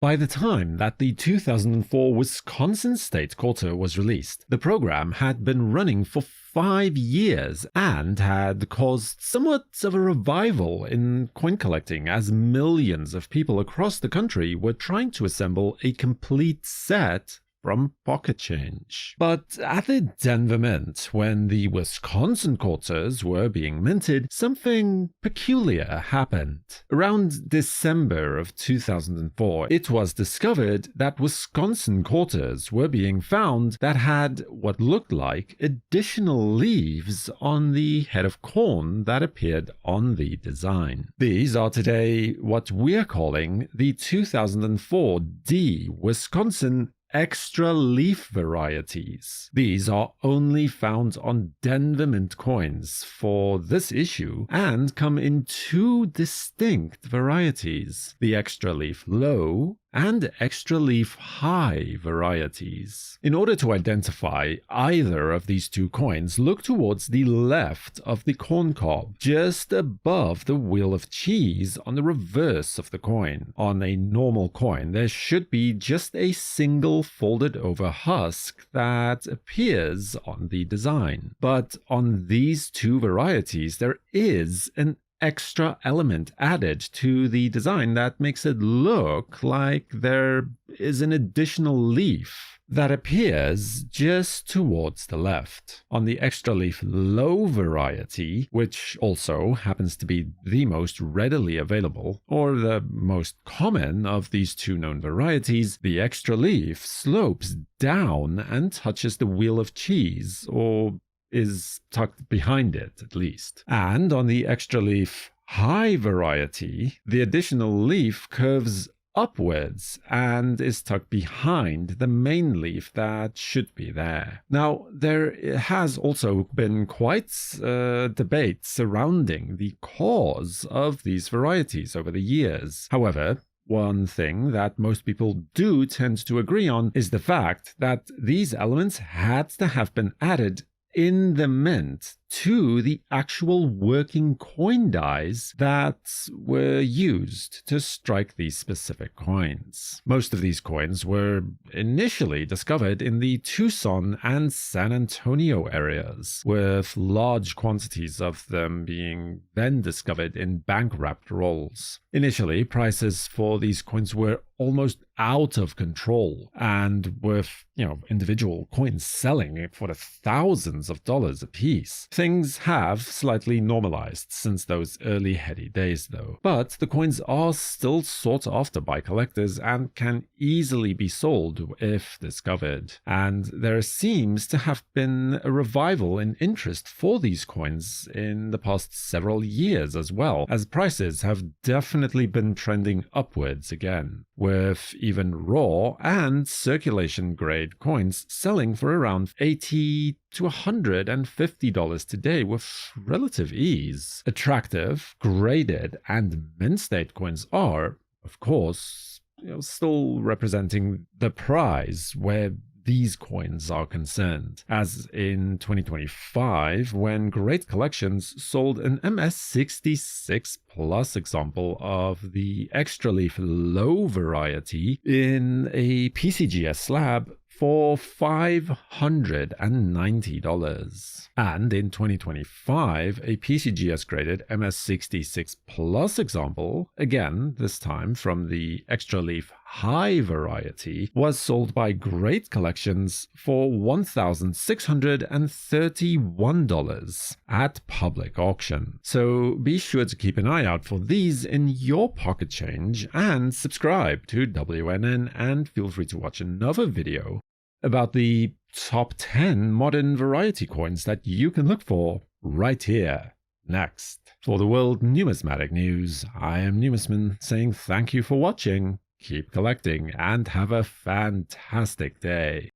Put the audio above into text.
By the time that the 2004 Wisconsin State Quarter was released, the program had been running for 5 years and had caused somewhat of a revival in coin collecting as millions of people across the country were trying to assemble a complete set from pocket change. But at the Denver Mint, when the Wisconsin quarters were being minted, something peculiar happened. Around December of 2004, it was discovered that Wisconsin quarters were being found that had what looked like additional leaves on the head of corn that appeared on the design. These are today what we're calling the 2004 D Wisconsin extra leaf varieties. These are only found on Denver Mint coins for this issue and come in two distinct varieties, the extra leaf low and extra leaf high varieties. In order to identify either of these two coins, look towards the left of the corn cob, just above the wheel of cheese on the reverse of the coin. On a normal coin, there should be just a single folded over husk that appears on the design. But on these two varieties, there is an extra element added to the design that makes it look like there is an additional leaf that appears just towards the left. On the extra leaf low variety, which also happens to be the most readily available, or the most common of these two known varieties, the extra leaf slopes down and touches the wheel of cheese, or is tucked behind it at least. And on the extra leaf high variety, the additional leaf curves upwards and is tucked behind the main leaf that should be there. Now, there has also been quite a debate surrounding the cause of these varieties over the years. However, one thing that most people do tend to agree on is the fact that these elements had to have been added in the mint to the actual working coin dies that were used to strike these specific coins. Most of these coins were initially discovered in the Tucson and San Antonio areas, with large quantities of them being then discovered in bank-wrapped rolls. Initially, prices for these coins were almost out of control, and with, individual coins selling for the thousands of dollars a piece. Things have slightly normalized since those early heady days though, but the coins are still sought after by collectors and can easily be sold if discovered. And there seems to have been a revival in interest for these coins in the past several years as well, as prices have definitely been trending upwards again, with even raw and circulation grade coins selling for around $80 to $150 today with relative ease. Attractive, graded, and mint state coins are, of course, still representing the prize where these coins are concerned, as in 2025 when Great Collections sold an MS66 Plus example of the extra leaf low variety in a PCGS slab for $590. And in 2025, a PCGS graded MS66 Plus example, again this time from the extra leaf high variety, was sold by Great Collections for $1,631 at public auction. So be sure to keep an eye out for these in your pocket change and subscribe to WNN, and feel free to watch another video about the top 10 modern variety coins that you can look for right here next. For the World Numismatic News, I am Numisman saying thank you for watching, keep collecting, and have a fantastic day.